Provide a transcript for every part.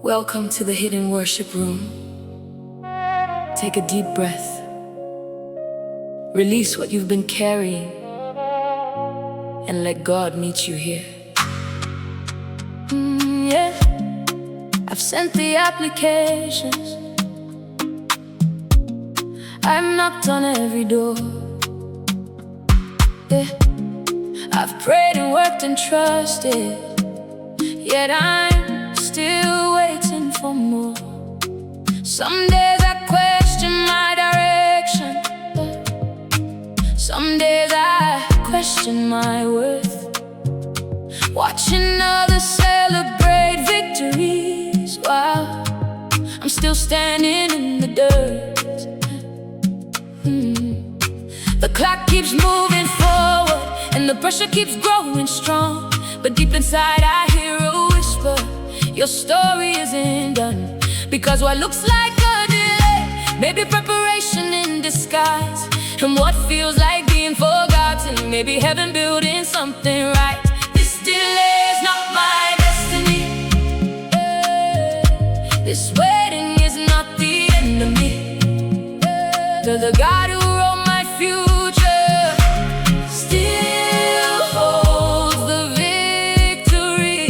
Welcome to the hidden worship room. Take a deep breath. Release what you've been carrying and let God meet you here. Yeah. I've sent the applications. I've knocked on every door. Yeah. I've prayed and worked and trusted, yet I'm still waiting for more. Some days I question my direction, some days I question my worth. Watching others celebrate victories while I'm still standing in the dirt. The clock keeps moving forward and the pressure keeps growing strong, but deep inside I hear a whisper: your story isn't done. Because what looks like a delay may be preparation in disguise, and what feels like being forgotten may be heaven building something right. This delay is not my destiny. This waiting is not the end of me. To the God who wrote my future still holds the victory.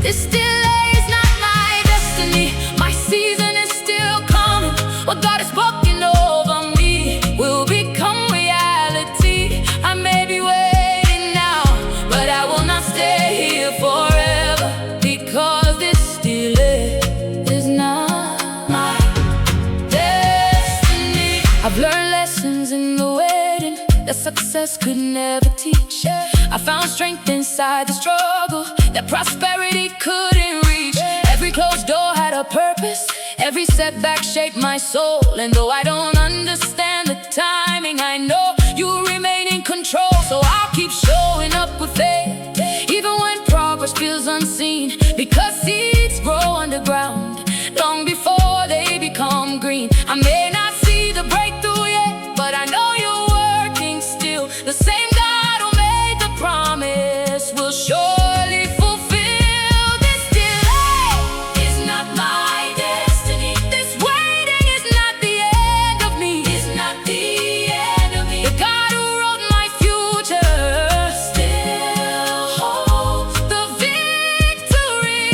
This delay is not my destiny. My season is still coming. What God has spoken over me will become reality. I may be waiting now, but I will not stay here forever, because this delay is not my destiny. I've learned lessons in the waiting that success could never teach. I found strength inside the struggle that prosperity couldn't reach. Every closed door had a purpose. Every setback shaped my soul. And though I don't understand the timing, I know you remain in control. So I'll keep showing up with faith, even when progress feels unseen. Because seeds grow underground long before they become green. I may not see the breakthrough yet, but I know you're working still. The same God who made the promise will surely fulfill. This delay is not my destiny. This waiting is not the end of me. It's not the end of me. The God who wrote my future still holds the victory.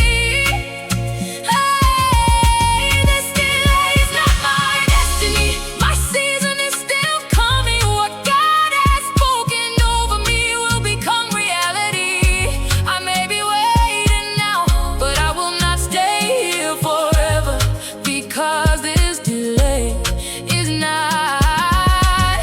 Hey, this delay is not my destiny. My season is still coming. What God has spoken over me will become reality. I may be waiting now, but I will not stay here forever, because this delay is not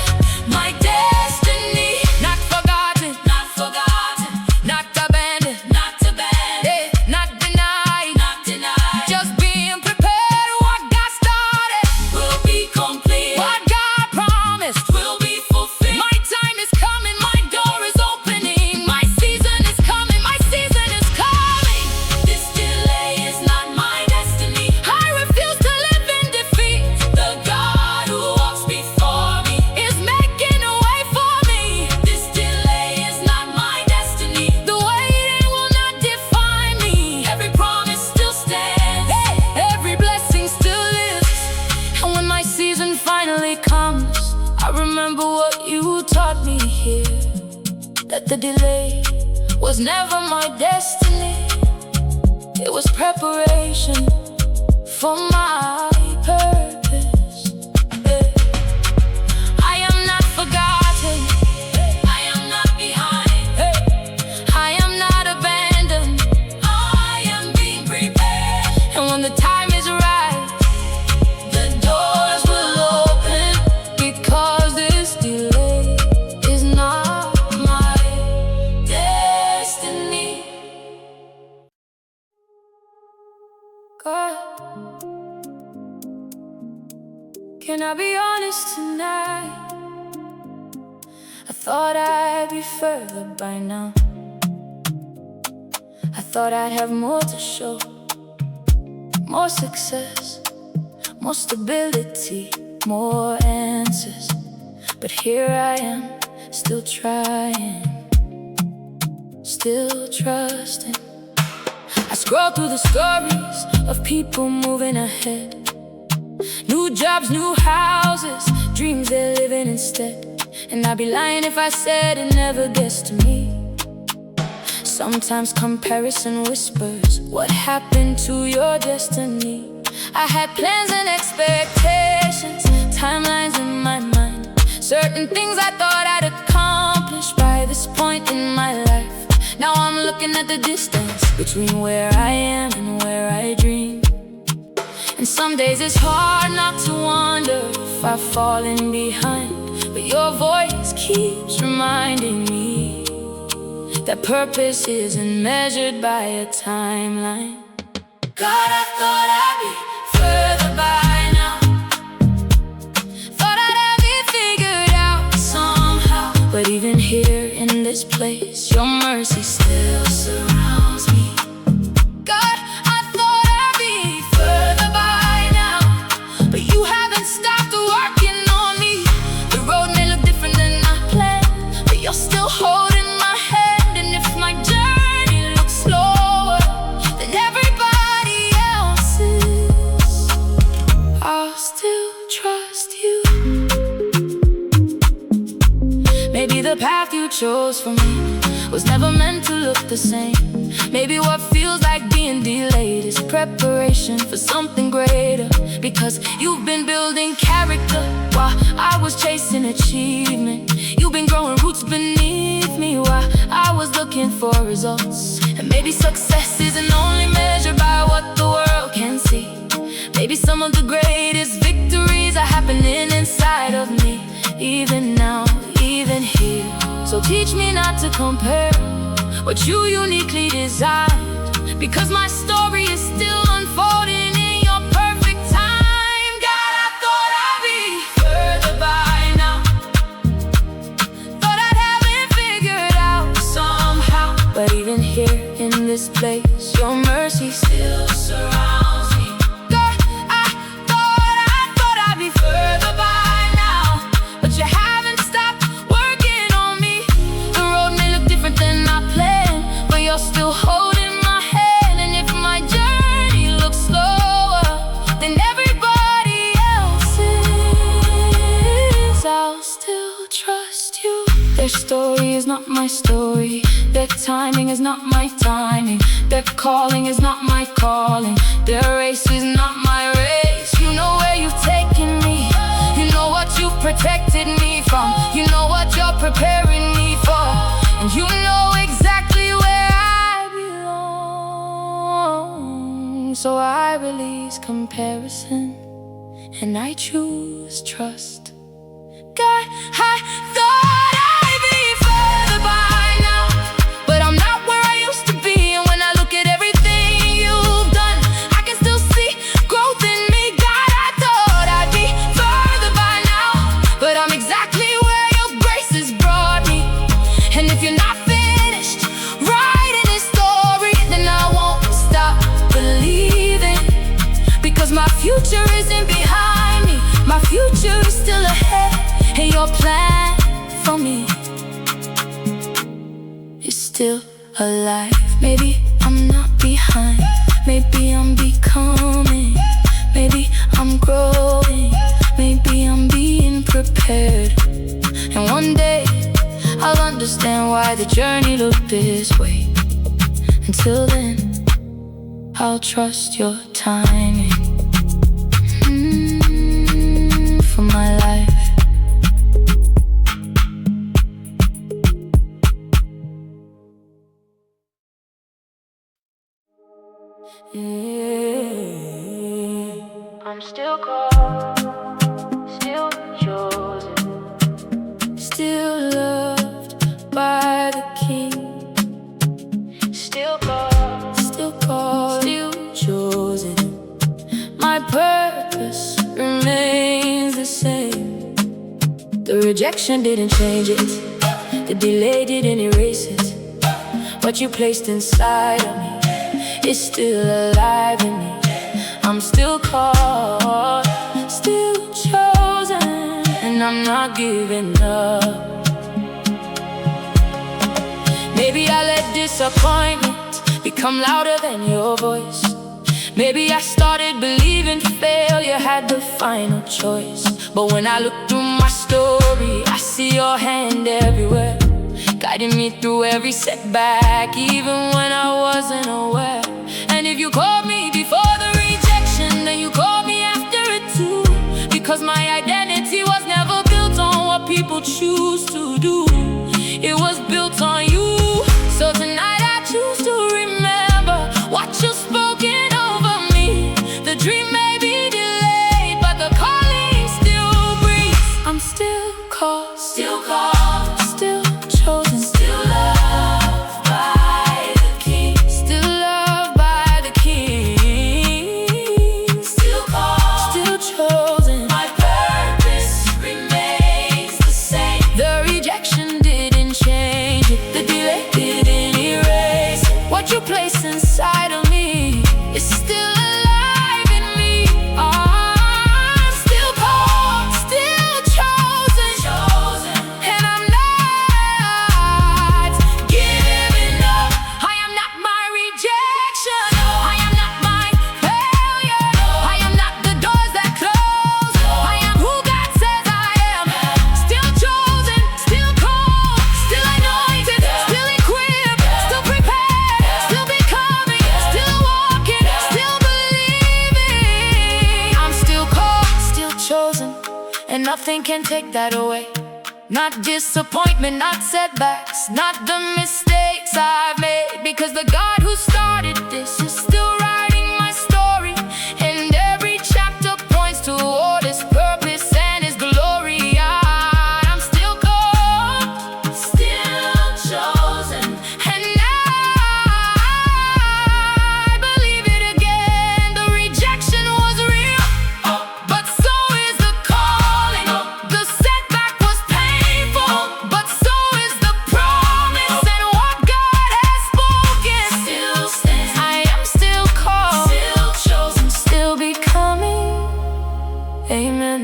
my destiny. Not forgotten, not forgotten, not abandoned, not abandoned, not denied, not denied. Just being prepared. What God started will be complete. What God promised will be fulfilled. My time is coming, my door is opening. My season is coming, my season is coming. This delay is not my destiny. I refuse to live in defeat. The God who walks before me is making a way for me. This delay is not my destiny. The waiting will not define me. Every promise still stands. Every blessing still lives. And when my season finally comes, I remember what you taught me here: that the delay was never my destiny. It was preparation for my purpose. I am not forgotten. I am not behind. I am not abandoned. I am being prepared. And when the time is right, the doors will open, because this delay is not my destiny. God, can I be honest tonight? I thought I'd be further by now. I thought I'd have more to show, more success, more stability, more answers. But here I am, still trying, still trusting. I scroll through the stories of people moving ahead. New jobs, new houses, dreams they're living instead. And I'd be lying if I said it never gets to me. Sometimes comparison whispers, what happened to your destiny? I had plans and expectations, timelines in my mind, certain things I thought I'd accomplish by this point in my life. Now I'm looking at the distance between where I am and where I dream. And some days it's hard not to wonder if I've fallen behind, but your voice keeps reminding me that purpose isn't measured by a timeline. God, I thought I'd be further by now. Thought I'd have it figured out somehow. But even here in this place, your mercy still surrounds me. God, I thought I'd be further by now, but you haven't stopped working on me. The road may look different than I planned, but you're still holding my hand. And if my journey looks slower than everybody else's, I'll still trust you. Maybe the path you chose for me was never meant to look the same. Maybe what feels like being delayed is preparation for something greater. Because you've been building character while I was chasing achievement. You've been growing roots beneath me while I was looking for results. And maybe success isn't only measured by what the world can see. Maybe some of the greatest victories are happening inside of me, even now, even here. So teach me not to compare what you uniquely designed, because my story is still unfolding in your perfect time. God, I thought I'd be further by now. Thought I'd have it figured out somehow. But even here in this place, your mercy still surrounds me. God, I thought I'd be further by now, but you haven't stopped working on me. The road may look different than I planned, but you're still holding my hand. And if my journey looks slower than everybody else's, I'll still trust you. Their story is not my story, their timing is not my timing, their calling is not my calling, their race is not my race. You know where you've taken me, you know what you've protected me from, you know what you're preparing me for, and you know exactly where I belong. So I release comparison and I choose trust. God, I thought I'd be further by now, but I'm not where I used to be. And when I look at everything you've done, I can still see growth in me. God, I thought I'd be further by now, but I'm exactly where your grace has brought me. And if you're not finished writing this story, then I won't stop believing, because my future isn't behind me, my future is still ahead. And your plan for me is still alive. Maybe I'm not behind, maybe I'm becoming, maybe I'm growing, maybe I'm being prepared. And one day I'll understand why the journey looked this way. Until then, I'll trust your timing for my life. I'm still called, still chosen, still loved by the King. Still called, still chosen. My purpose remains the same. The rejection didn't change it, the delay didn't erase it. What you placed inside of me is still alive in me. I'm still called, still chosen, and I'm not giving up. Maybe I let disappointment become louder than your voice. Maybe I started believing failure had the final choice. But when I look through my story, I see your hand everywhere, guiding me through every setback, even when I wasn't aware. And if you called me before the rejection, then you called me after it too. Because my identity was never built on what people choose to do. It was built on you. So tonight I choose to remember what you've spoken over me. The dream may be delayed, but the calling still breathes. I'm still called, still chosen, still loved by the King, still loved by the King, still called, still chosen. My purpose remains the same. The rejection didn't change it, the delay didn't erase it. What you place inside of me is still alive in me. I'm still called, still chosen, and I'm not giving up. I am not my rejection, I am not my failure, I am not the doors that close. I am who God says I am. Still chosen, still called, still anointed, still equipped, still prepared, still becoming, still walking, still believing. I'm still called, still chosen, and nothing can take that away. Not disappointment, not setbacks, not the mistakes I've made. Because the God who started this is still writing my story, and every chapter points toward His purpose and His glory. I'm still called, still chosen, and I believe it again. The rejection was real, but so is the calling. The setback was painful, but so is the promise. And what God has spoken still stands. I am still called, still chosen, still becoming. Amen.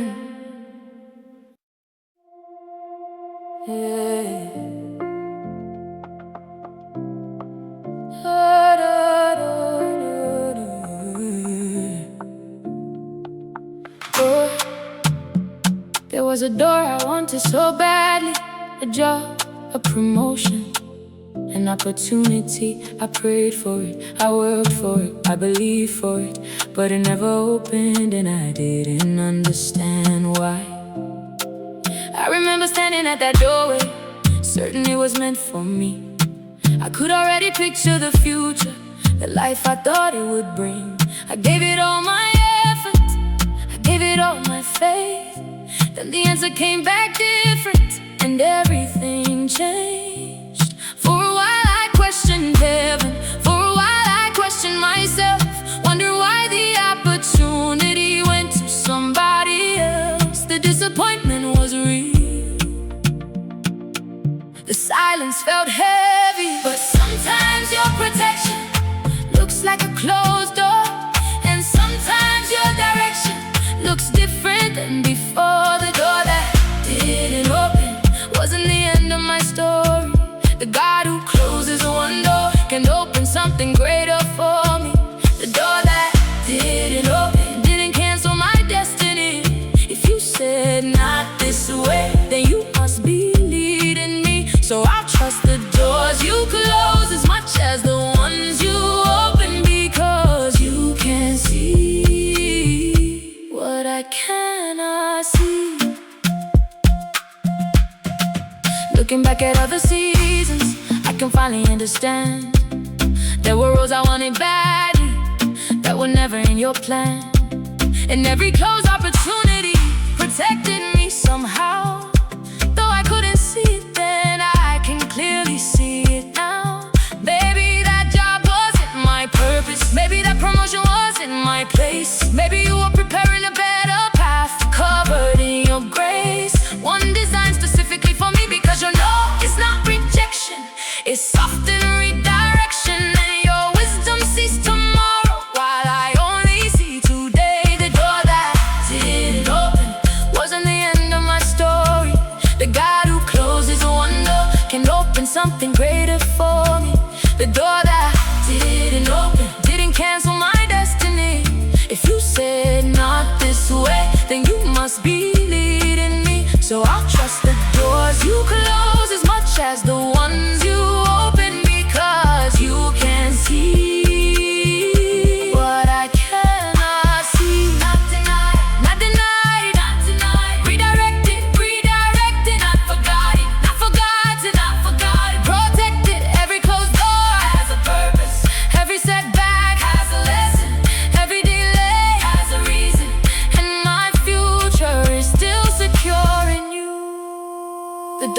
Yeah. Oh, there was a door I wanted so badly, a job, a promotion, an opportunity. I prayed for it, I worked for it, I believed for it, but it never opened, and I didn't understand why. I remember standing at that doorway, certain it was meant for me. I could already picture the future, the life I thought it would bring. I gave it all my effort, I gave it all my faith. Then the answer came back different, and everything changed. For a while I questioned heaven, for a while I questioned myself. Wonder why the opportunity went to somebody else. The disappointment was real, the silence felt heavy. But sometimes your protection looks like a closed door, and sometimes your direction looks different than before. The door that didn't open wasn't the end of my story. The God who closes one door can open something greater for me. The door that didn't open didn't cancel my destiny. If you said not this way, then you must be leading me. So I'll trust the doors you close as much as the ones you open, because you can see what I cannot see. Looking back at other seasons, I can finally understand. There were roads I wanted badly that were never in your plan, and every closed opportunity protected me somehow. Though I couldn't see it then, I can clearly see it now. Maybe that job wasn't my purpose, maybe that promotion wasn't my place. Maybe you were preparing a better path, covered in your grace. One designed specifically for me, because you know it's not rejection, it's often redirection. And your wisdom sees tomorrow while I only see today. The door that didn't open wasn't the end of my story. The God who closes one door can open something greater for me. The door that didn't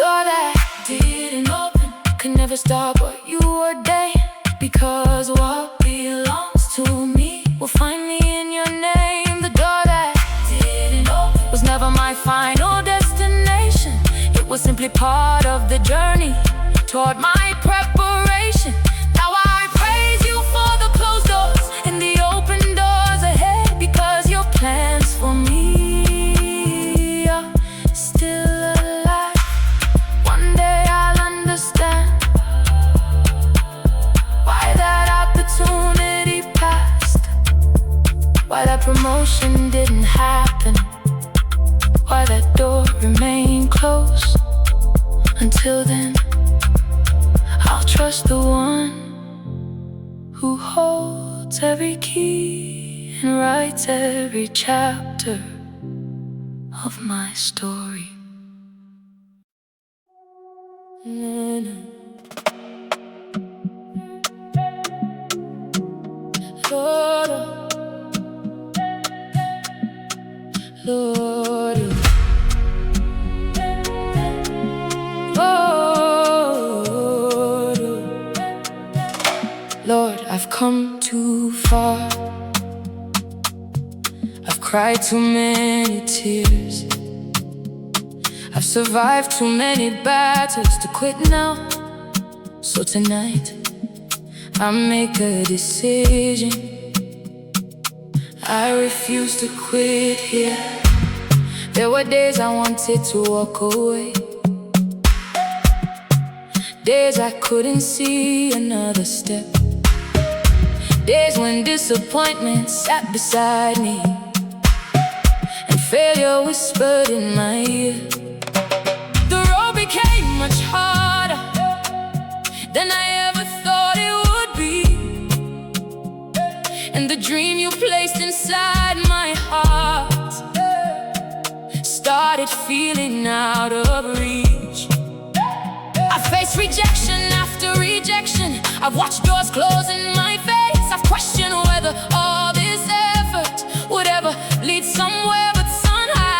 door that didn't open could never stop what you ordained, because what belongs to me will find me in your name. The door that didn't open was never my final destination. It was simply part of the journey toward my preparation. Now I praise you for the closed doors and the open doors ahead, because your plans for me are still alive. One day I'll understand why that opportunity passed, why that promotion didn't happen, why that door remained closed. Until then, I'll trust the one who holds every key and writes every chapter of my story. Lord, Lord, Lord, I've come too far. I've cried too many tears. I've survived too many battles to quit now. So tonight, I make a decision. I refuse to quit here. There were days I wanted to walk away, days I couldn't see another step, days when disappointment sat beside me and failure whispered in my ear. The road became much harder than I ever thought it would be, and the dream you placed inside my heart started feeling out of reach. I faced rejection after rejection. I've watched doors close in my face. I've questioned whether all this effort would ever lead somewhere, but somehow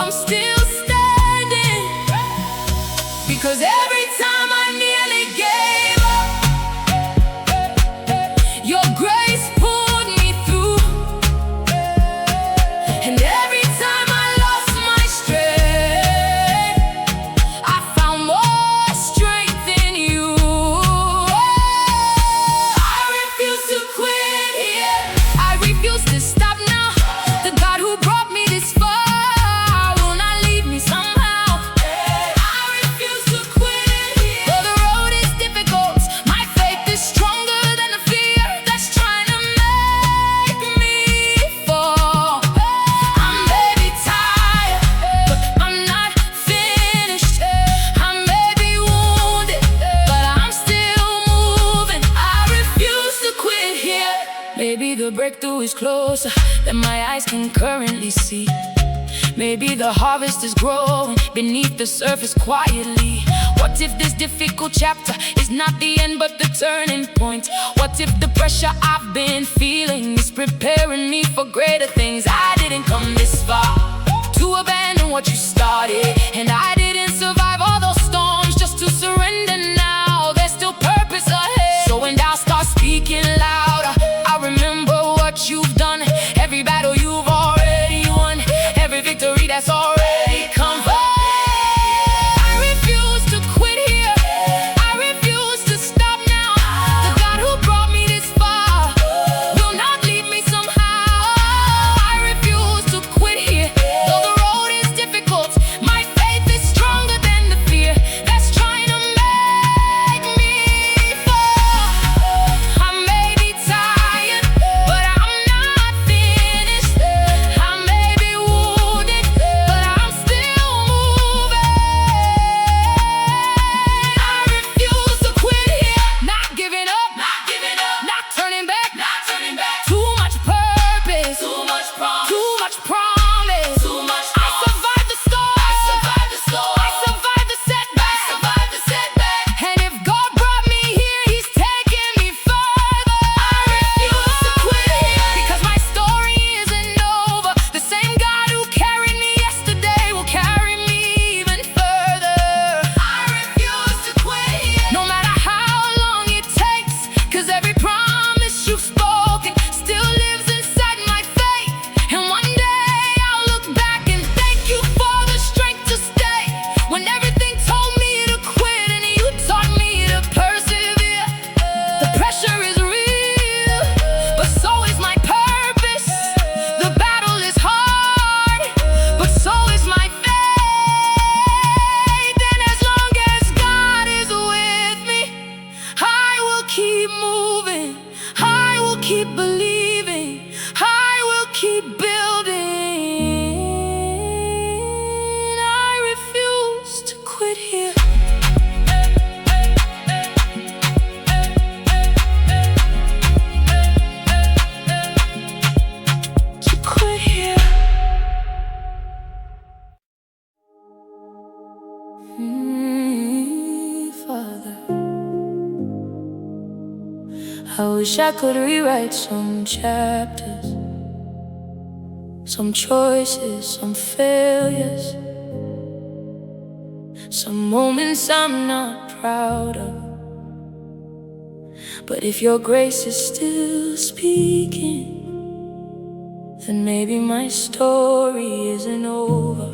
I'm still standing, because every time I nearly gave up, your grace pulled me through. And every time I lost my strength, I found more strength in you. I refuse to quit here. I refuse to stop now. The God who brought me this far will not leave me somehow. I refuse to quit here. Though the road is difficult, my faith is stronger than the fear that's trying to make me fall. I'm maybe tired, but I'm not finished. I may be wounded, but I'm still moving. I refuse to quit here. Maybe the breakthrough is closer than my eyes can currently see. Maybe the harvest is growing beneath the surface quietly. What if this difficult chapter is not the end but the turning point? What if the pressure I've been feeling is preparing me for greater things? I didn't come this far to abandon what you started, and I didn't survive all those storms just to surrender now. There's still purpose ahead. So when doubts start speaking louder, I remember what you've done. Every battle you've already won, every victory that's already come. I refuse to quit here. I refuse to stop now. The God who brought me this far will not leave me somehow. I refuse to quit here. Though the road is difficult, my Father, I wish I could rewrite some chapters, some choices, some failures, some moments I'm not proud of. But if your grace is still speaking, then maybe my story isn't over.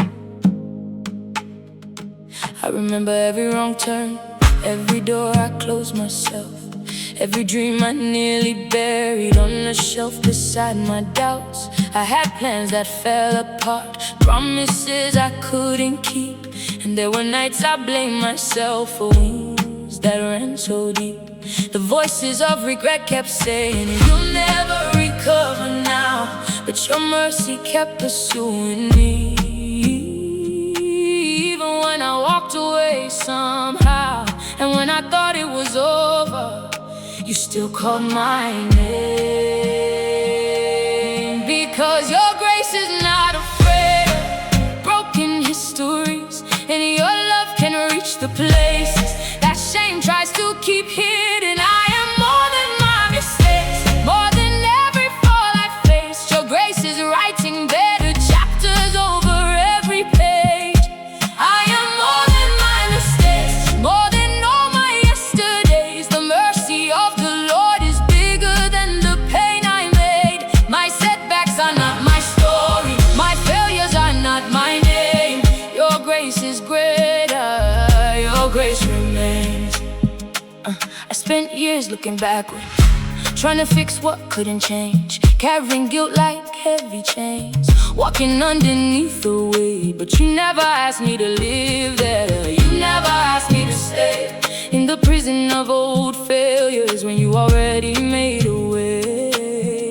I remember every wrong turn, every door I closed myself, every dream I nearly buried on a shelf beside my doubts. I had plans that fell apart, promises I couldn't keep, and there were nights I blamed myself for wounds that ran so deep. The voices of regret kept saying, you'll never recover now, but your mercy kept pursuing me. Even when I walked away somehow, and when I thought it was over, you still called my name. Because your grace is not afraid of broken histories, and your love can reach the places that shame tries to keep hidden. I am more than my mistakes, more than every fall I faced. Your grace is writing better chapters over every page. I am more than my mistakes, more than all my yesterdays. The mercy of the Lord is bigger than the pain I made. My setbacks are not my story, my failures are not my name. Your grace is greater, your grace remains. I spent years looking backward, trying to fix what couldn't change, carrying guilt like heavy chains, walking underneath the weight. But you never asked me to live there. You never asked me to stay in the prison of old failures when you already made a way.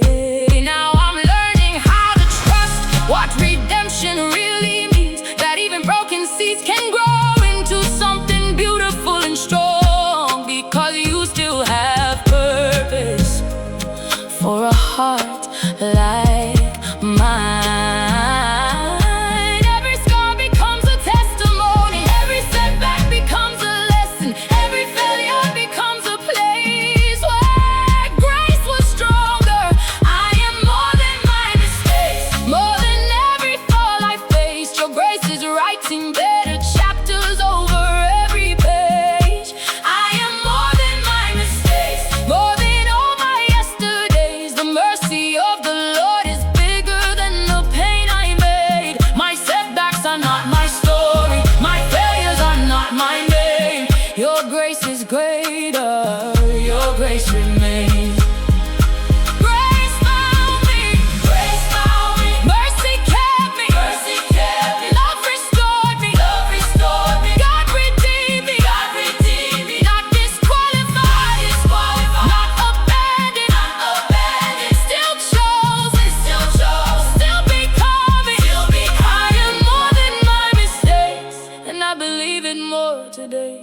Now I'm learning how to trust what redemption really means, that even broken seeds can grow into something beautiful and strong, because you still have purpose for a heart like mine. Every scar becomes a testimony, every setback becomes a lesson, every failure becomes a place where grace was stronger. I am more than my mistakes, more than every fall I faced. Your grace is writing better chapters over every page. I am more than my mistakes, more than all my yesterdays. The mercy of the Lord is bigger than the pain I made. My setbacks are not my story, my failures are not my name. Your grace is greater, your grace remains. Grace found me, grace found me. Mercy kept me, mercy kept me. Love restored me, love restored me. God redeemed me, God redeemed me. Not disqualified, disqualified. Not abandoned, not abandoned. Still chosen, still chose. Still becoming, still becoming. I am more than my mistakes, and I believe it more today.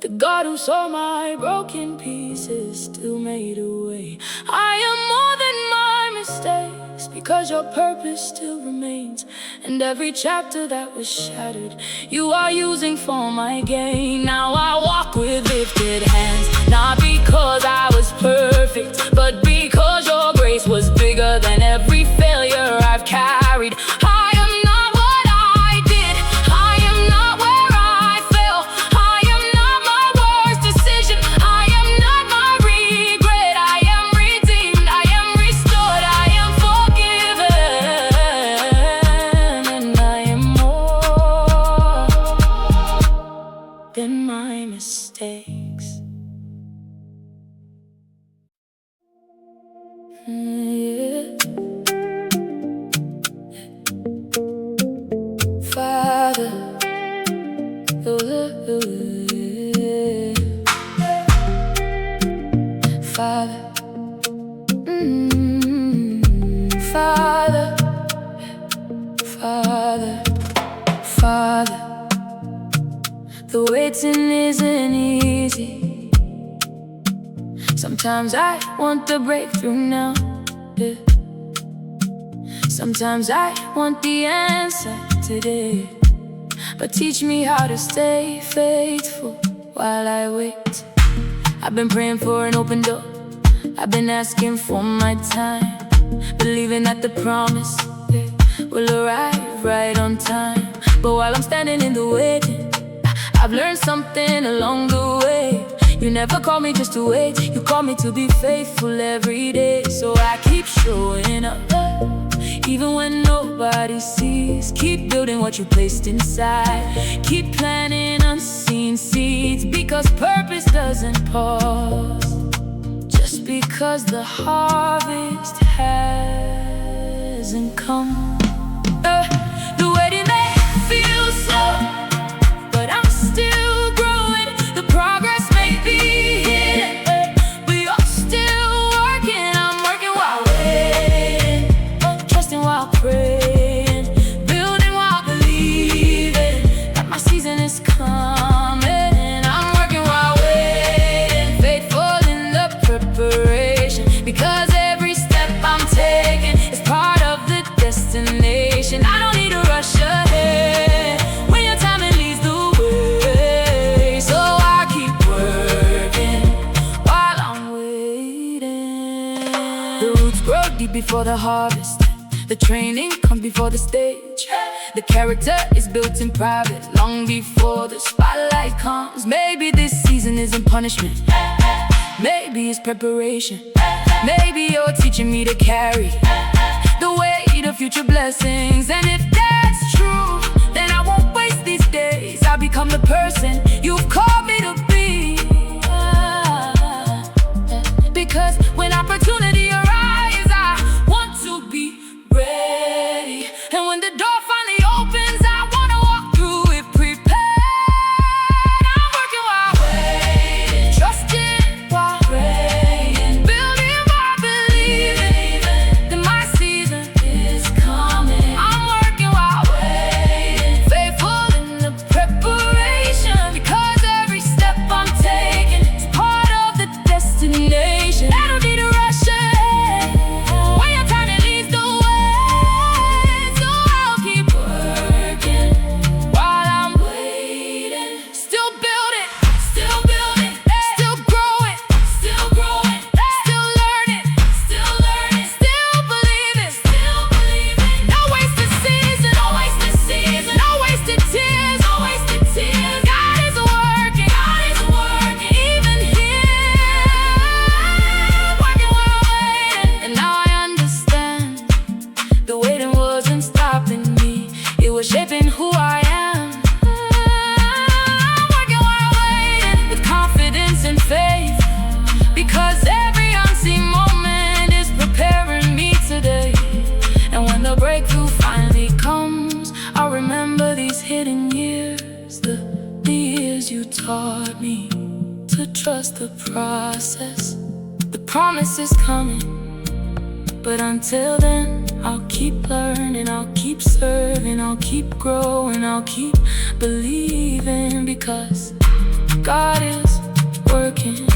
The God who saw my broken pieces still made a way. I am more than my mistakes, because your purpose still remains. And every chapter that was shattered, you are using for my gain. Now I walk with lifted hands, not because I was perfect, but because your grace was bigger than every failure I've carried. I am not what I did, I am not where I fell, I am not my worst decision, I am not my regret. I am redeemed, I am restored, I am forgiven, and I am more than my mistakes. Yeah. Father, Father, Father, Father, Father. The waiting isn't easy. Sometimes I want the breakthrough now, yeah. Sometimes I want the answer today. but teach me how to stay faithful while I wait. I've been praying for an open door, I've been asking for my time, believing that the promise will arrive right on time. But while I'm standing in the waiting, I've learned something along the way. You never call me just to wait, you call me to be faithful every day. So I keep showing up, even when nobody sees. Keep building what you placed inside, keep planting unseen seeds, because purpose doesn't pause just because the harvest hasn't come. The waiting may feel slow, but I'm still growing. The progress may be hidden, but you're still working. I'm working while waiting, trusting while praying, building while believing that my season is coming. I'm working while waiting, faithful in the preparation, because every step I'm taking is part of the destination. I don't need to rush ahead when your timing leads the way. So I keep working while I'm waiting. The roots grow deep before the harvest, the training comes before the stage. The character is built in private, long before the spotlight comes. Maybe this season isn't punishment, maybe it's preparation. Maybe you're teaching me to carry the weight of future blessings. And if that's true, then I won't waste these days. I'll become the person you've called me to be. Because when opportunity arrives, I want to be ready. And when the door finally opens, I want to walk through it prepared. I'm working while waiting, trusting while praying, building while believing that my season is coming. I'm working while waiting, faithful in the preparation, because every step I'm taking is part of the destination. I don't need to rush ahead when your timing leads the way. So I'll keep working while I'm waiting, still building, still growing, still learning, still believing. No wasted season, no wasted season, no wasted tears, no wasted tears. God is working, even here, working while waiting. And now I understand, the waiting wasn't stopping me, it was shaping who I am. I'm working while waiting, with confidence and faith, because every unseen moment is preparing me today. And when the breakthrough finally comes, I'll remember these hidden years, the years you taught me to trust the process. The promise is coming, but until then, I'll keep learning, I'll keep serving, I'll keep growing, I'll keep believing, because God is working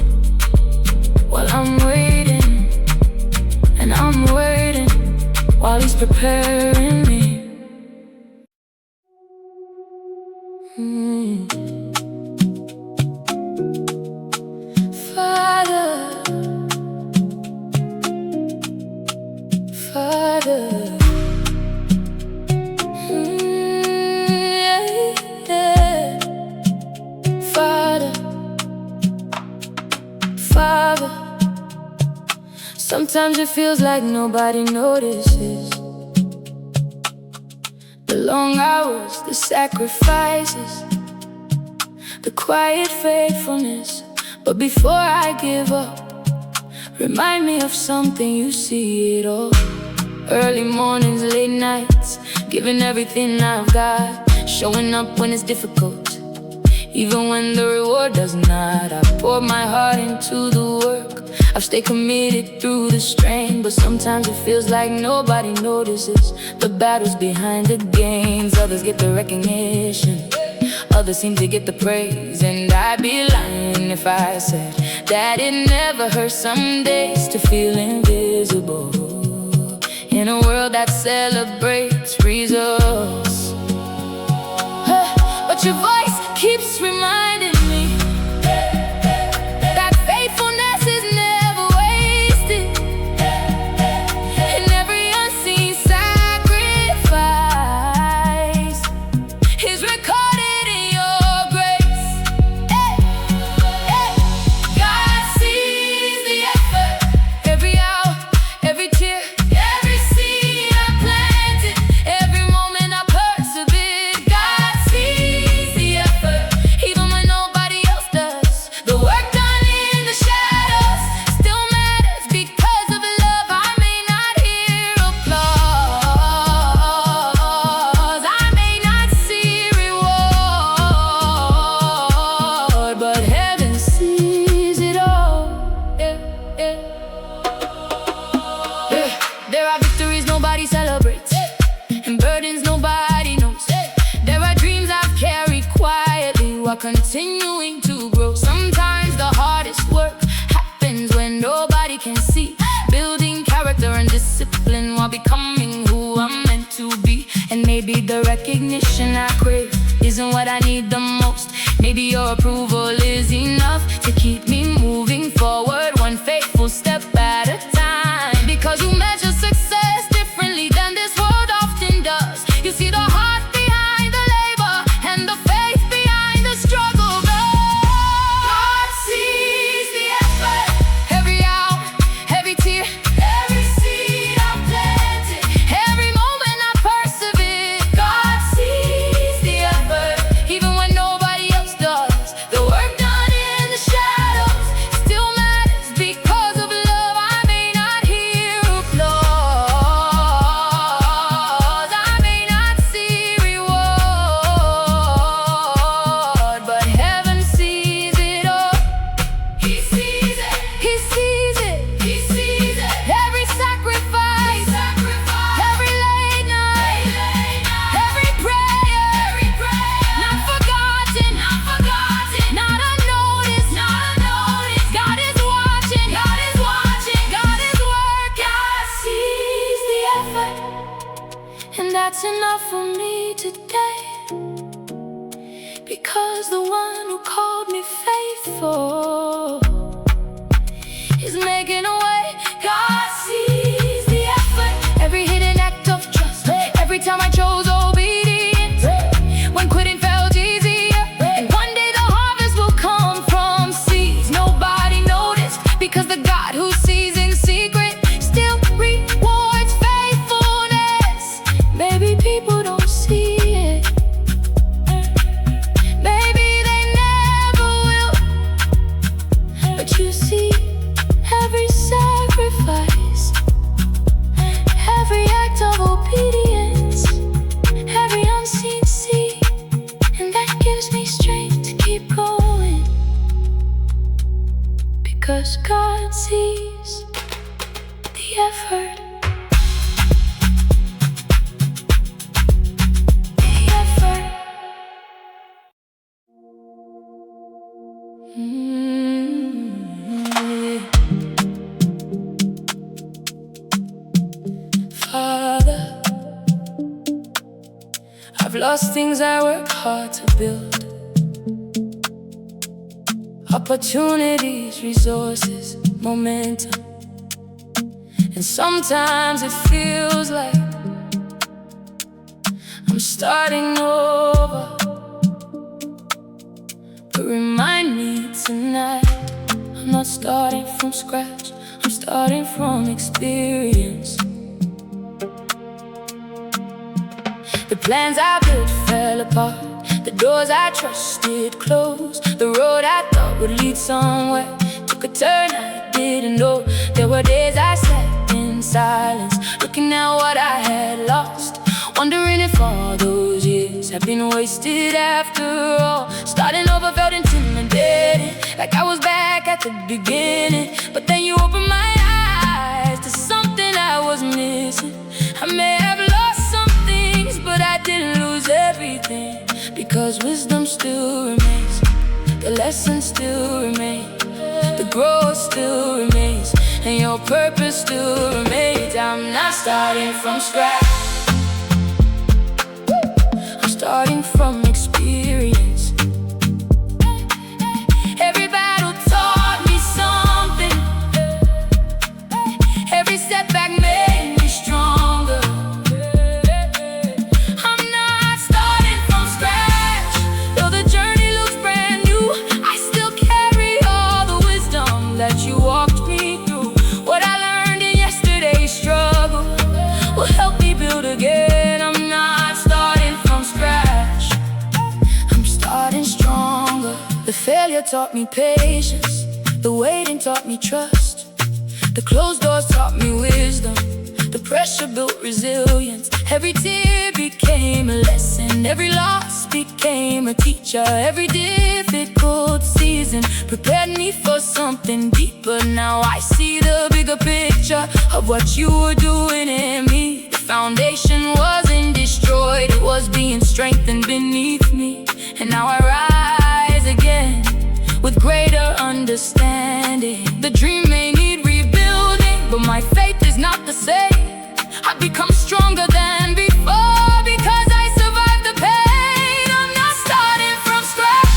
while I'm waiting, and I'm waiting while He's preparing me. Father, Father, yeah, yeah. Father, Father, sometimes it feels like nobody notices the long hours, the sacrifices, the quiet faithfulness. But before I give up, remind me of something, you see it all. Early mornings, late nights, giving everything I've got, showing up when it's difficult, even when the reward does not. I pour my heart into the work, I've stayed committed through the strain. But sometimes it feels like nobody notices the battles behind the gains. Others get the recognition, others seem to get the praise. And I'd be lying if I said that it never hurts some days to feel invisible in a world that celebrates results. recorded in your grace. God sees the effort, every hour, every tear, every seed I planted, every moment I persevered. God sees the effort, even when nobody else does. The work done in the shadows still matters because of love. I may not hear applause, I may not see reward, but heaven sees it all. There are victories nobody celebrates, and burdens nobody knows. There are dreams I've carried quietly while continuing to grow. Sometimes the hardest work happens when nobody can see, building character and discipline while becoming who I'm meant to be. And maybe the recognition I crave isn't what I need the most. Maybe your approval is enough to keep me moving forward, one faithful step at a time. Because you measure success differently than this world often does. You see the heart behind the labor and the faith behind the struggle. God sees the effort, every hour, every tear, every seed I planted, every moment I persevered. God sees the effort, even when nobody else does. The work done in the shadows still matters because of love. I may not hear applause, I may not see reward, but heaven sees it all. He sees it, he sees it, he sees it. Every sacrifice, every late night, every prayer, not forgotten, not unnoticed. God is watching, God is working. God sees the effort, and that's enough for me today. Because the one who called me faithful is making a way. God sees the effort, every hidden act of trust, every time I chose obedience when quitting felt easier. And one day the harvest will come from seeds nobody noticed, because the God who sees in secret still rewards faithfulness. Maybe people don't see it, maybe they never will, but you see every sacrifice, every act of obedience, every unseen seed, and that gives me strength to keep going. Because God sees the effort, the effort. Father, I've lost things I work hard to build, opportunities, resources, momentum. And sometimes it feels like I'm starting over. But remind me tonight, I'm not starting from scratch, I'm starting from experience. The plans I built fell apart, the doors I trusted closed, the road I thought would lead somewhere took a turn I didn't know. There were days I sat in silence, looking at what I had lost, wondering if all those years have been wasted after all. Starting over felt intimidating, like I was back at the beginning. But then you opened my eyes to something I was missing. I may have lost some things, but I didn't lose everything. Because wisdom still remains, the lessons still remain, the growth still remains, and your purpose still remains. I'm not starting from scratch, I'm starting from experience. Every battle taught me something, every setback made me stronger. I'm not starting from scratch, taught me patience. The waiting taught me trust. The closed doors taught me wisdom. The pressure built resilience. Every tear became a lesson. Every loss became a teacher. Every difficult season prepared me for something deeper. Now I see the bigger picture of what you were doing in me. The foundation wasn't destroyed, it was being strengthened beneath me. And now I rise again with greater understanding. The dream may need rebuilding, but my faith is not the same. I've become stronger than before because I survived the pain. I'm not starting from scratch.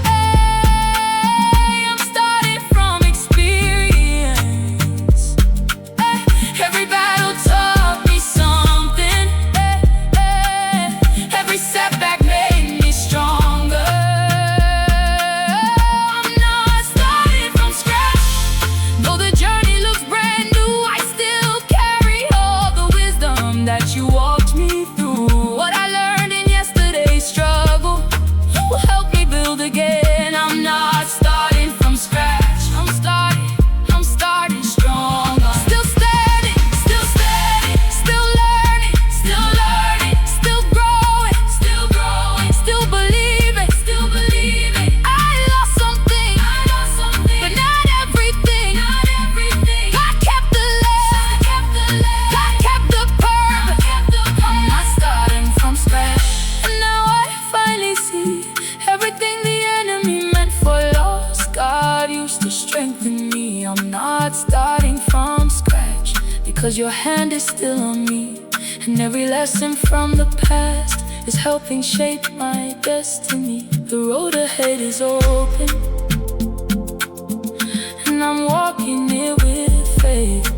Hey, I'm starting from experience. Hey, every battle taught me something. Hey, hey, every setback made me stronger. I'm not starting from scratch. Though the journey looks brand new, I still carry all the wisdom that you walked me through. What I learned in yesterday's struggle will help me build again. I'm not starting from scratch. I'm starting stronger. Still standing, still learning, still growing, still believing. I lost something, but not everything. God kept the love, God kept the purpose. I'm not starting from scratch. And now I finally see everything the enemy meant for loss, God used to strengthen me. I'm not starting from scratch because your hand is still on me. And every lesson from the past is helping shape my destiny. The road ahead is open, and I'm walking it with faith.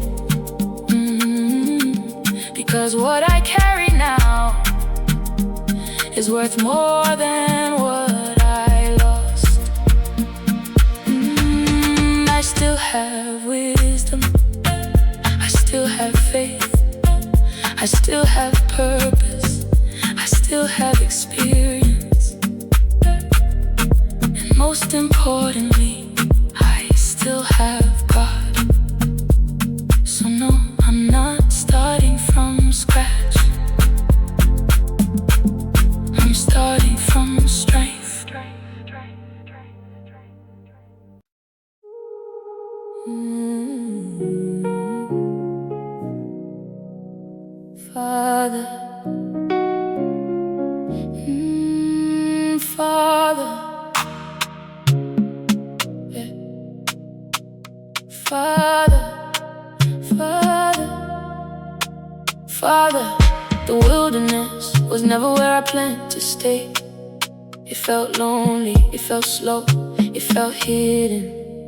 Because what I carry now is worth more than what I lost. I still have wisdom, I still have faith, I still have purpose, I still have experience. And most importantly, I still have God. So no, I'm not starting from scratch. I'm starting from strength. Father, Father, yeah. Father, the wilderness was never where I planned to stay. It felt lonely, it felt slow, it felt hidden.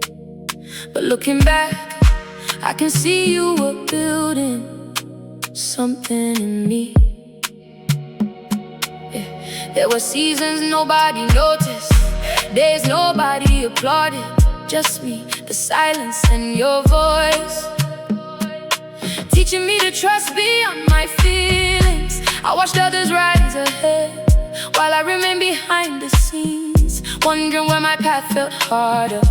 But looking back, I can see you were building something in me. Yeah. There were seasons nobody noticed, days nobody applauded, just me, the silence and your voice, teaching me to trust beyond my feelings. I watched others rise ahead while I remained behind the scenes, wondering where my path felt harder,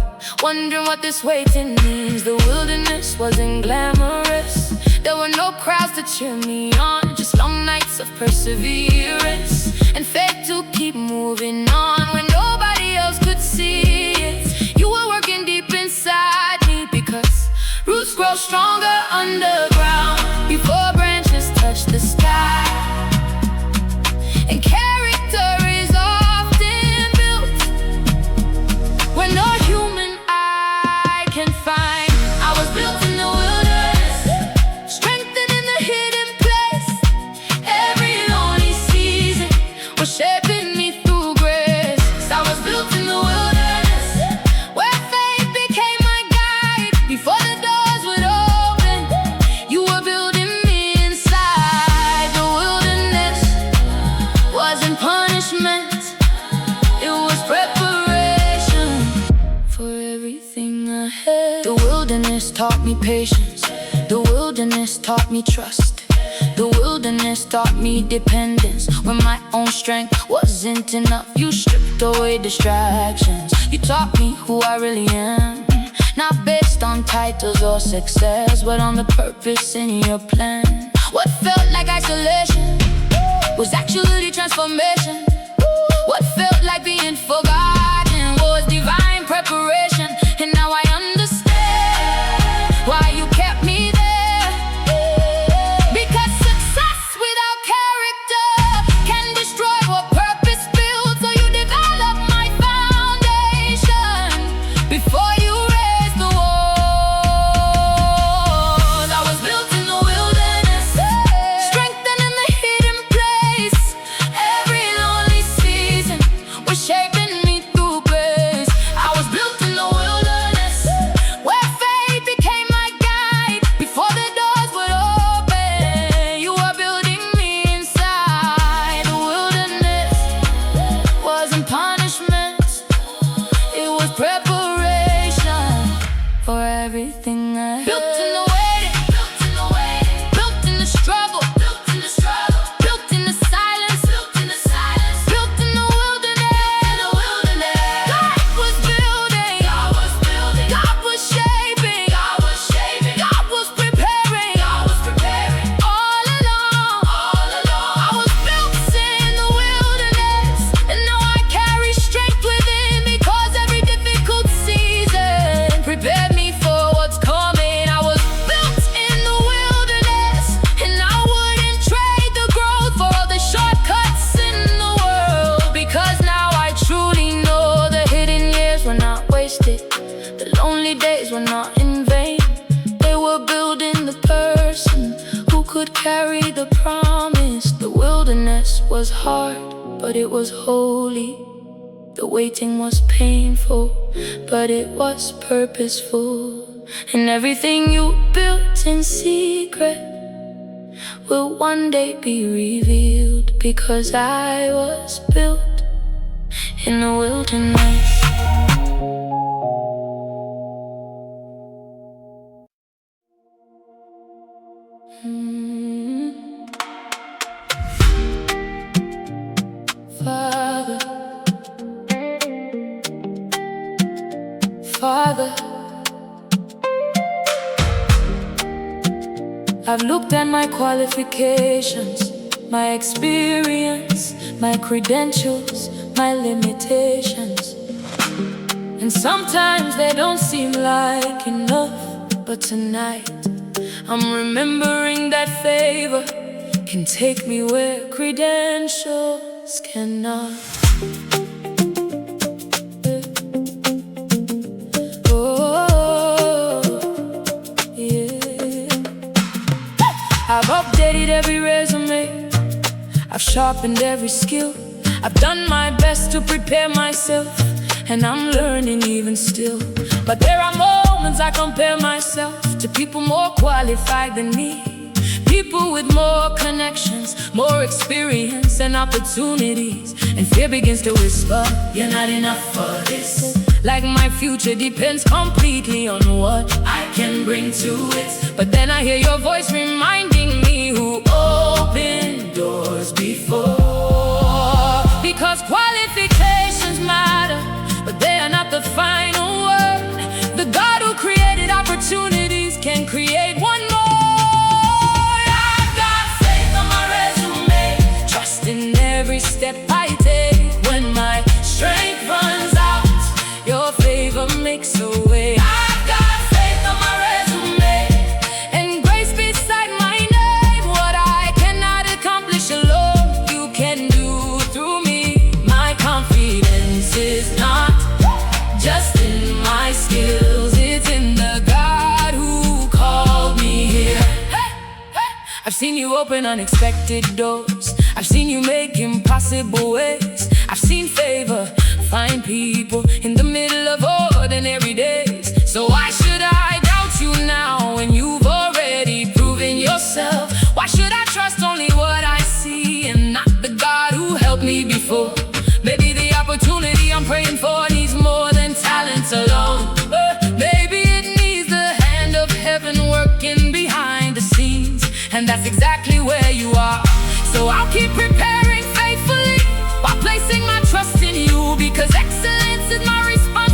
wondering what this waiting means. The wilderness wasn't glamorous, there were no crowds to cheer me on, just long nights of perseverance and faith to keep moving on when nobody else could see it. You were working deep inside me because roots grow stronger underground before branches touch the sky. And character is often built where no human eye can find. I was built in the wilderness, strengthened in the hidden place. Every lonely season was shaping me through grace. I was built in the wilderness, where faith became my guide. Before the doors would open, you were building me inside. The wilderness wasn't punishment, it was preparation for everything ahead. The wilderness taught me patience, the wilderness taught me trust, the wilderness taught me dependence. When my own strength wasn't enough, you stripped away distractions. You taught me who I really am, not based on titles or success, but on the purpose in your plan. What felt like isolation was actually transformation. What felt like being forgotten was divine preparation. And now I understand why you kept me there. Because success without character can destroy what purpose builds. So you develop my foundation before you raise the walls. I was built in the wilderness, strengthened in the hidden place. Every lonely season was shaping me through grace. I was built in the wilderness, where faith became my guide. Before the doors would open, you were building me inside. The wilderness wasn't punishment, it was preparation for everything ahead. Built in the waiting, built in the struggle, built in the silence, built in the wilderness. God was building, God was shaping, God was preparing. All along, I was built in the wilderness, and now I carry strength within, because every difficult season prepared me for what's coming. I was built in the wilderness, and I wouldn't trade the growth for all the shortcuts in the world. Because now I truly know the hidden years were not wasted, the lonely days were not in vain. They were building the person who could carry the promise. The wilderness was hard, but it was holy. The waiting was painful, but it was purposeful. And everything you built in secret will one day be revealed, because I was built in the wilderness. Father, Father, I've looked at my qualifications, my experience, my credentials, my limitations, and sometimes they don't seem like enough. But tonight I'm remembering that favor can take me where credentials cannot. Oh, yeah. I've updated every resume, I've sharpened every skill, I've done my best to prepare myself, and I'm learning even still. But there are moments I compare myself to people more qualified than me, people with more connections, more experience and opportunities. And fear begins to whisper, you're not enough for this. Like my future depends completely on what I can bring to it. But then I hear your voice reminding me who opened doors before. Because qualifications matter, but they are not the final word. The God who created opportunities can create one more. I've got faith on my resume, trust in every step I take. When my strength runs out, your favor makes a way. I've got faith on my resume, and grace beside my name. What I cannot accomplish alone, you can do through me. My confidence is not just in my skills, it's in the God who called me here. I've seen you open unexpected doors, I've seen you make impossible ways. I've seen favor find people in the middle of ordinary days. So why should I doubt you now when you've already proven yourself? Why should I trust only what I see and not the God who helped me before? Maybe the opportunity I'm praying for needs more than talents alone. Maybe it needs the hand of heaven working behind the scenes, and that's exactly where you are. So I'll keep preparing faithfully while placing my trust in you, because excellence is my response.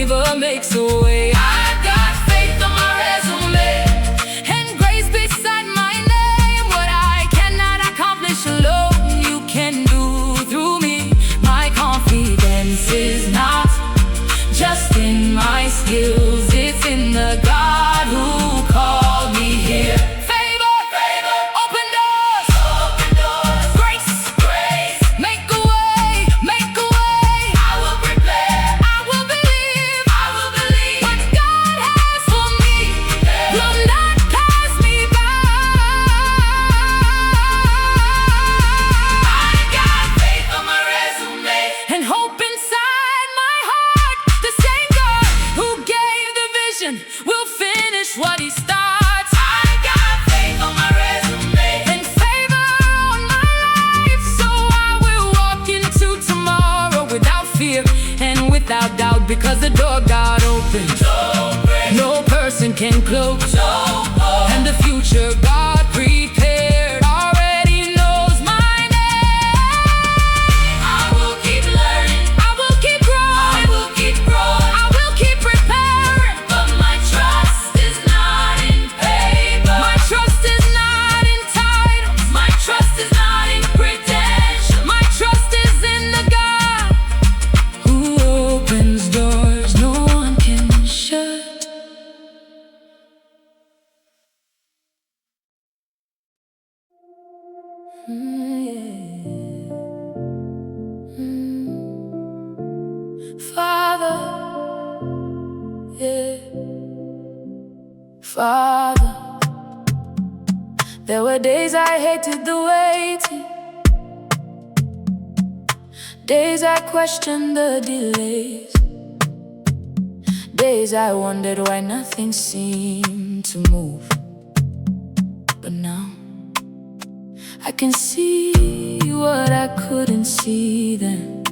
favor makes a way. I've got faith on my resume, and grace beside my name. What I cannot accomplish alone, you can do through me. My confidence is not just in my skills, it's in the God who called me here. Favor, favor, open doors, grace, grace, make a way, make a way. I will prepare, I will believe what God has for me will not pass me by. I got faith on my resume and hope inside my heart. The same God who gave the vision will finish what He starts. I got faith on my resume and favor on my life, so I will walk into tomorrow without fear and without doubt, because the door God opens, no person can close, and the future God prepared already knows my name. I will keep learning, I will keep growing, I will keep growing, I will keep preparing. But my trust is not in paper, my trust is not in titles, my trust is not in credentials. My trust is in the God who opens doors no one can shut. Father, yeah. Father, there were days I hated the waiting, days I questioned the delays, days I wondered why nothing seemed to move. But now I can see what I couldn't see then.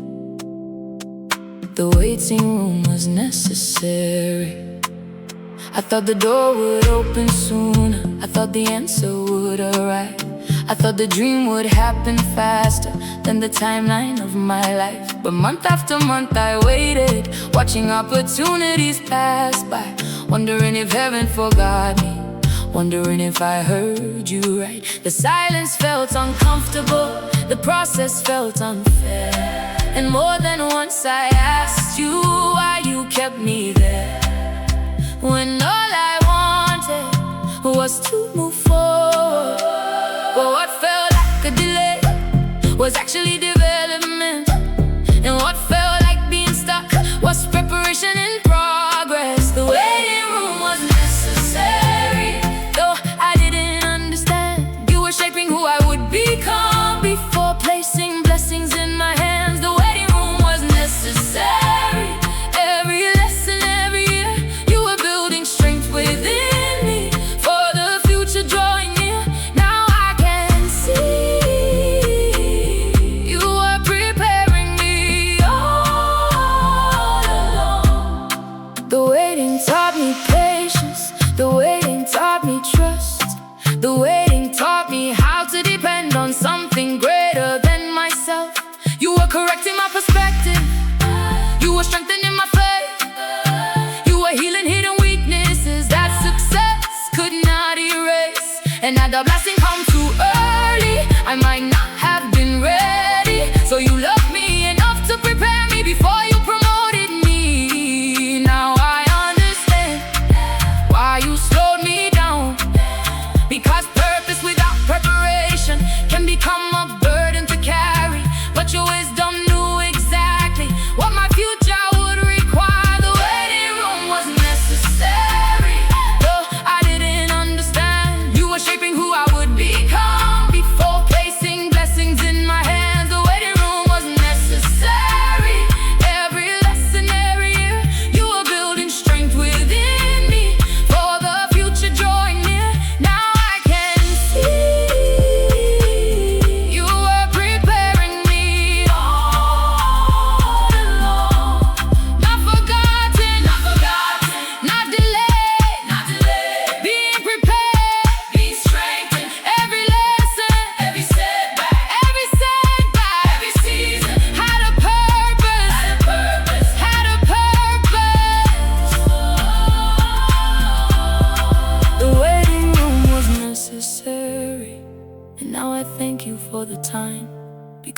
The waiting room was necessary. I thought the door would open sooner, I thought the answer would arrive, I thought the dream would happen faster than the timeline of my life. But month after month I waited, watching opportunities pass by, wondering if heaven forgot me, wondering if I heard you right. The silence felt uncomfortable, the process felt unfair, and more than once I asked you why you kept me there, when all I wanted was to move forward. But what felt like a delay was actually development, and what felt like being stuck was preparation in progress. The waiting room was necessary, though I didn't understand. You were shaping who I would become before placing blessings in my hands. The waiting room was necessary. Every lesson, every year, you were building strength within me for the future drawing near. Now I can see you were preparing me all along. The waiting taught me patience, the waiting taught me trust, the waiting taught me how to depend on something greater than myself. You were correcting my perspective, you were strengthening my faith, you were healing hidden weaknesses that success could not erase. And had the blessing come too early, I might not have been ready. So you loved me enough to prepare me before you promoted me. Now I understand why you slowed me down, because purpose without preparation can become a burden to carry. But your wisdom knew exactly what my future would require. The waiting room was necessary, though I didn't understand. You were shaping who I would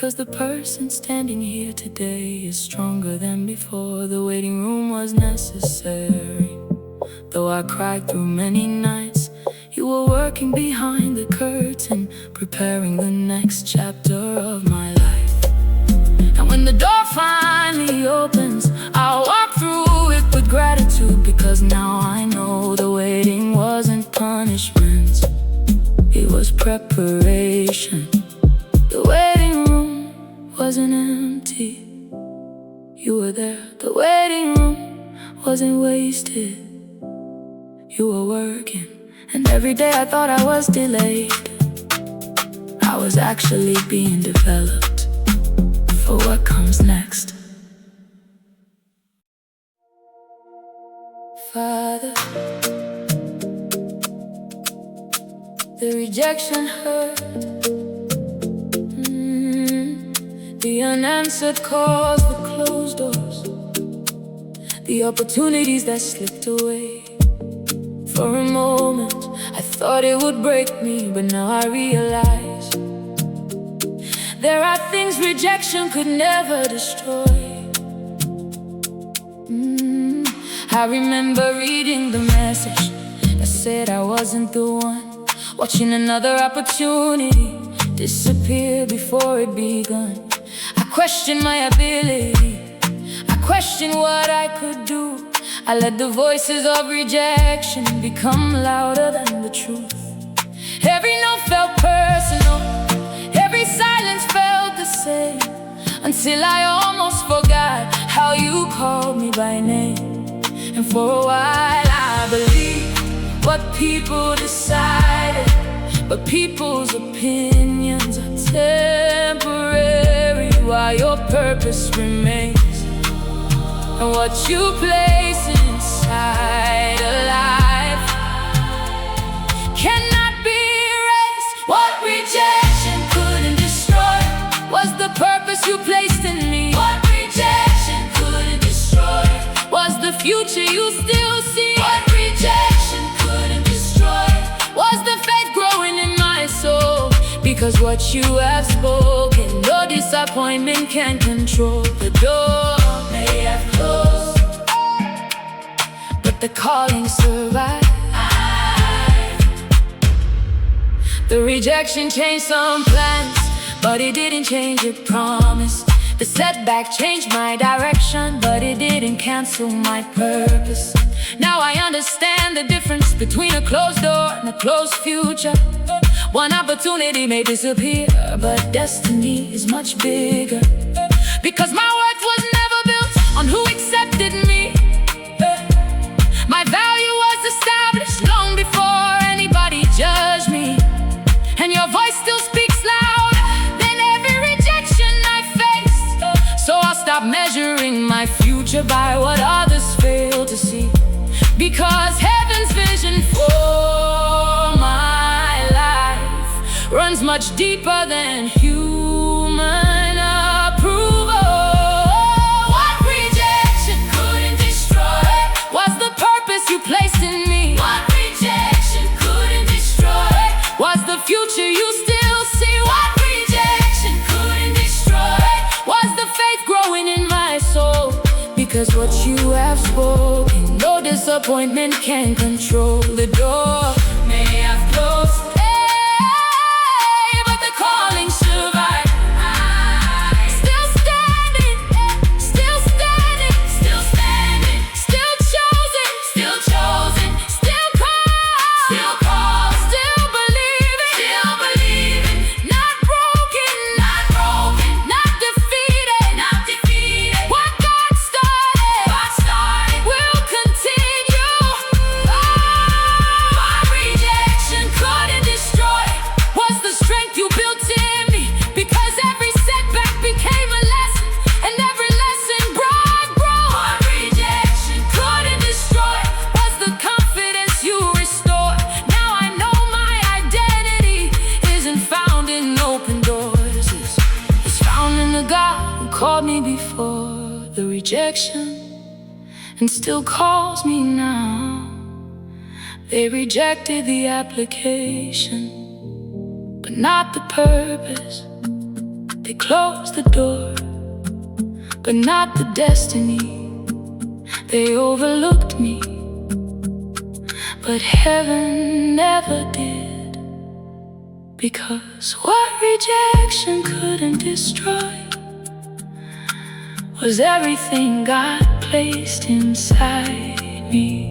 Because the person standing here today is stronger than before. The waiting room was necessary. Though I cried through many nights, you were working behind the curtain, preparing the next chapter of my life. And when the door finally opens, I'll walk through it with gratitude, because now I know the waiting wasn't punishment, it was preparation. The waiting room wasn't empty, you were there. The waiting room wasn't wasted, you were working. And every day I thought I was delayed, I was actually being developed for what comes next. Father, the rejection hurt, the unanswered calls for closed doors, the opportunities that slipped away. For a moment, I thought it would break me, but now I realize there are things rejection could never destroy. I remember reading the message that said I wasn't the one, watching another opportunity disappear before it begun. I questioned my ability, I questioned what I could do. I let the voices of rejection become louder than the truth. Every no felt personal, every silence felt the same, until I almost forgot how you called me by name. And for a while I believed what people decided, but people's opinions are temporary, while your purpose remains. And what you place inside a life cannot be erased. What rejection couldn't destroy was the purpose you placed in me. What rejection couldn't destroy was the future you still see. What rejection couldn't destroy was the faith growing in my soul. Because what you have spoken, no disappointment can control. The door may have closed, but the calling survived. The rejection changed some plans, but it didn't change your promise. The setback changed my direction, but it didn't cancel my purpose. Now I understand the difference between a closed door and a closed future. One opportunity may disappear, but destiny is much bigger. Because my worth was never built on who accepted me. My value was established long before anybody judged me. And your voice still speaks louder than every rejection I faced. So I'll stop measuring my future by what others fail to see. Because heaven's vision for my life runs much deeper than human approval. What rejection couldn't destroy was the purpose you placed in me. What rejection couldn't destroy was the future you still see. What rejection couldn't destroy was the faith growing in my soul. Because what you have spoken, no disappointment can control. The door may have closed, but the calling survived. Still standing, still standing, still standing, still chosen, still chosen, still called, still believing, not broken, not defeated. What God started will continue. What rejection couldn't destroy was the strength you built in me. Because every setback became a lesson, and every lesson brought growth. What rejection couldn't destroy was the confidence you restored. Now I know my identity isn't found in open doors. It's found in the God who called me before the rejection and still calls me now. They rejected the application, but not the purpose. They closed the door, but not the destiny. They overlooked me, but heaven never did. Because what rejection couldn't destroy was everything God placed inside me.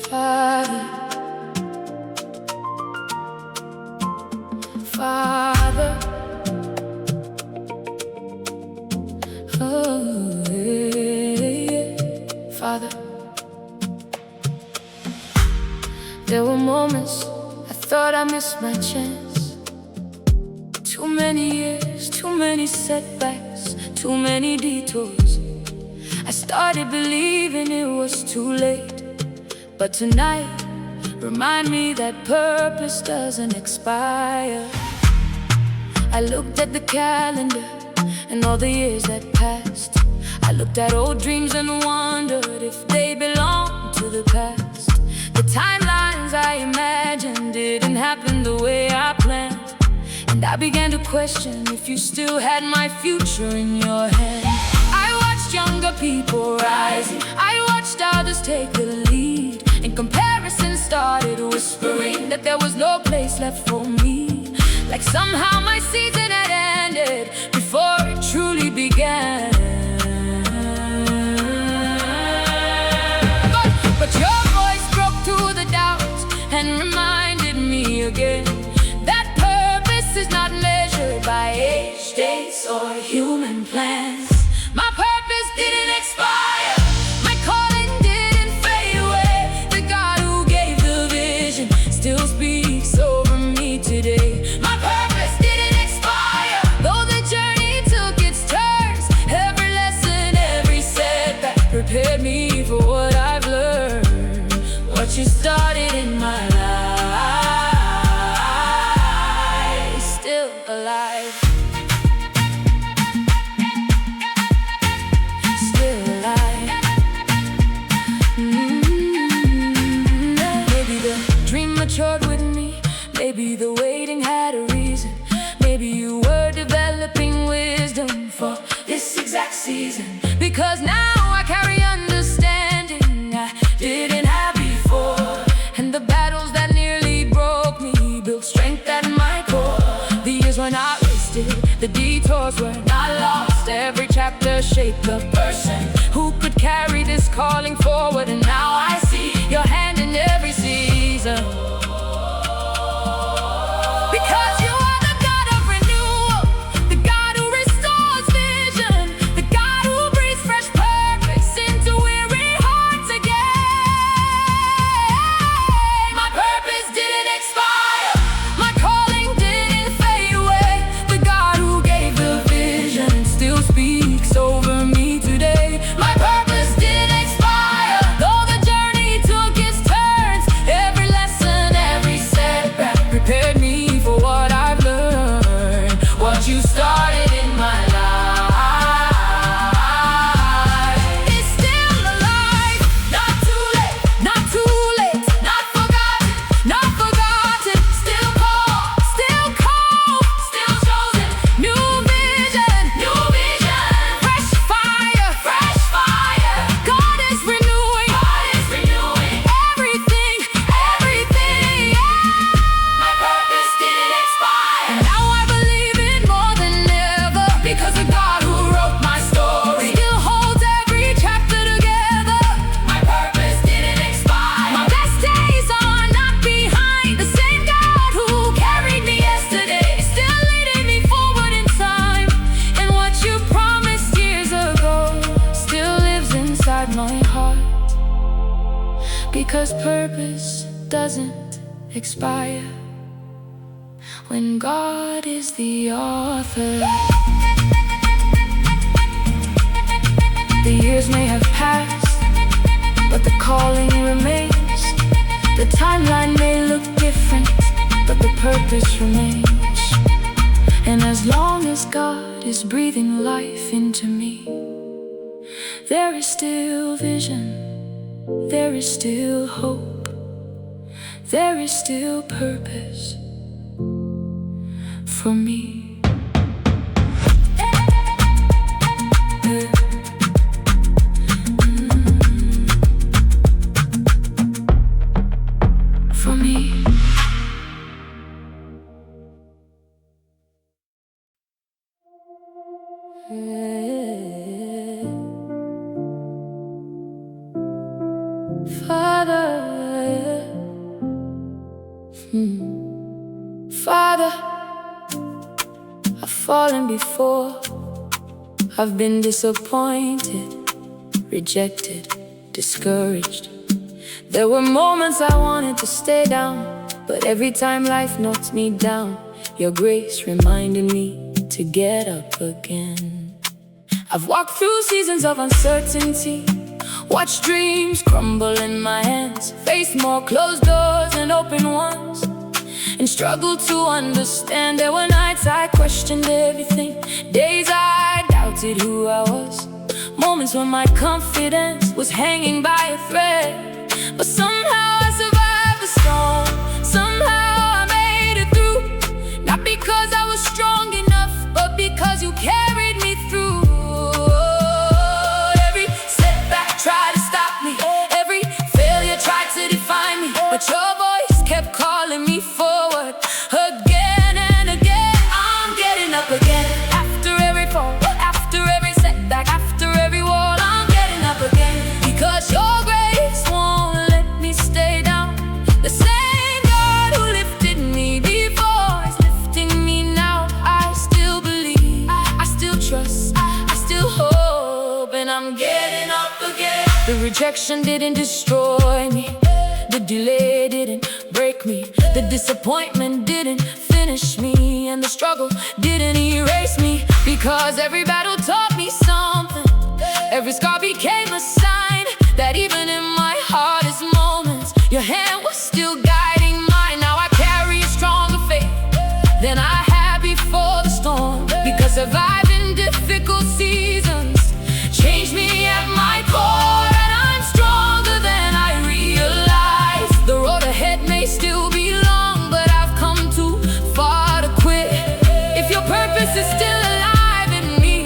Father, Father, oh, yeah. Father. There were moments I thought I missed my chance. Too many years, too many setbacks, too many detours. I started believing it was too late. But tonight, remind me that purpose doesn't expire. I looked at the calendar and all the years that passed. I looked at old dreams and wondered if they belonged to the past. The timelines I imagined didn't happen the way I planned. And I began to question if you still had my future in your hand. I watched younger people rising, I watched others take the lead, and comparison started whispering that there was no place left for me. Like somehow my season had ended before it truly began. But your voice broke through the doubt and reminded me again that purpose is not measured by age, dates, or human plans. My purpose didn't expire, my calling didn't fade away. The God who gave the vision still speaks over me today. My purpose didn't expire, though the journey took its turns. Every lesson, every setback prepared me for what I've learned. What you started in my life, still alive. Matured with me, maybe the waiting had a reason. Maybe you were developing wisdom for this exact season. Because now I carry understanding I didn't have before, and the battles that nearly broke me built strength at my core. The years were not wasted, the detours were not lost. Every chapter shaped the person who could carry this calling forward. And now I see your hand in every season. Because you are the God of renewal, the God who restores vision, the God who breathes fresh purpose into weary hearts again. My purpose didn't expire, my calling didn't fade away. The God who gave the vision still speaks over me today. My purpose didn't expire, though the journey took its turns. Every lesson, every setback prepared me for what I've learned. What you started in my life is still alive. Not too late, not too late, not forgotten, not forgotten. Still called, still called, still chosen. New vision, new vision. Fresh fire, fresh fire. God is renewing, God is renewing everything, everything. My purpose didn't expire, and now I believe it more than ever. Because the God who wrote my story still holds every chapter together. My purpose didn't expire, my best days are not behind. The same God who carried me yesterday is still leading me forward in time. And what you promised years ago still lives inside my heart. Because purpose doesn't expire when God is the author. The years may have passed, but the calling remains. The timeline may look different, but the purpose remains. And as long as God is breathing life into me, There is still vision, there is still hope, there is still purpose for me. For me. Father, Father, I've fallen before. I've been disappointed, rejected, discouraged. There were moments I wanted to stay down, but every time life knocks me down, your grace reminded me to get up again. I've walked through seasons of uncertainty, watched dreams crumble in my hands, faced more closed doors than open ones, and struggled to understand. There were nights I questioned everything, days I doubted who I was, moments when my confidence was hanging by a thread. But somehow I survived the storm, somehow I made it through. Not because I was strong enough, but because you carried me through. Every setback tried to stop me, every failure tried to define me, but your voice kept calling me forward again and again. I'm getting up again. After every fall, after every setback, after every wall, I'm getting up again. Because your grace won't let me stay down. The same God who lifted me before is lifting me now. I still believe, I still trust, I still hope, and I'm getting up again. The rejection didn't destroy me, the delay didn't break me, the disappointment didn't finish me, and the struggle didn't erase me. Because every battle taught me something, every scar became a sign that even in my hardest moments, your hand was still guiding mine. Now I carry a stronger faith than I had before the storm, because surviving difficult seasons changed me at my core, and I'm stronger than I realized. The road ahead may still be long, but I've come too far to quit. If your purpose is still alive in me,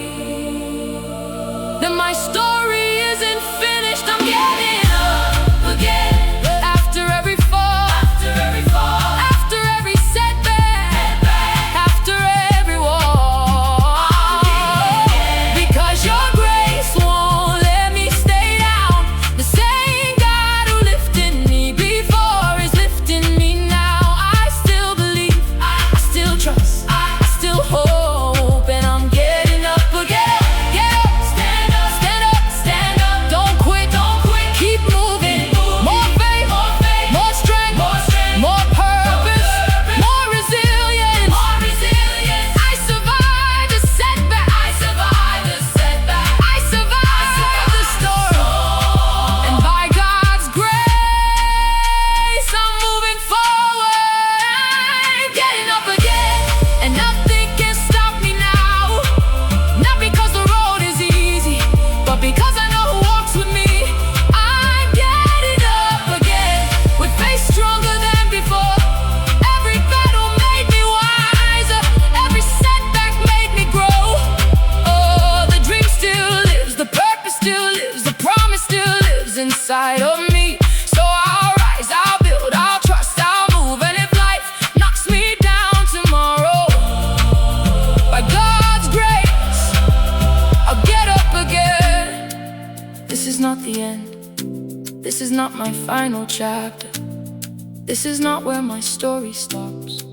then my story isn't finished. I'm getting up again. After every fall, after every fall, after every setback, after every wall. Because your grace won't let me stay down. The same God who lifted me before is lifting me now. I still believe, I still trust, I still hope, and I'm getting up again. Get up, stand up, stand up, stand up. Don't quit, keep moving. More faith, more strength, more purpose, more resilience. I survived the setback, I survived the setback, I survived the storm, and by God's grace, I'm moving forward. I'm getting up again, and nothing can stop me now. Not because the road is easy, but because I know who walks with me. I'm getting up again, with faith stronger than before. Every battle made me wiser, every setback made me grow. Oh, the dream still lives, the purpose still lives, the promise still lives inside of me. So I'll rise, I'll build, I'll trust, I'll move, and if life knocks me down tomorrow, by God's grace, I'll get up again. This is not the end, this is not my final chapter, this is not where my story stops.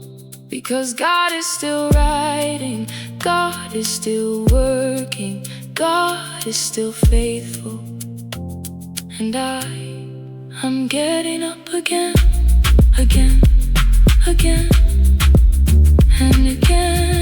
Because God is still writing, God is still working, God is still faithful, and I'm getting up again, again, and again.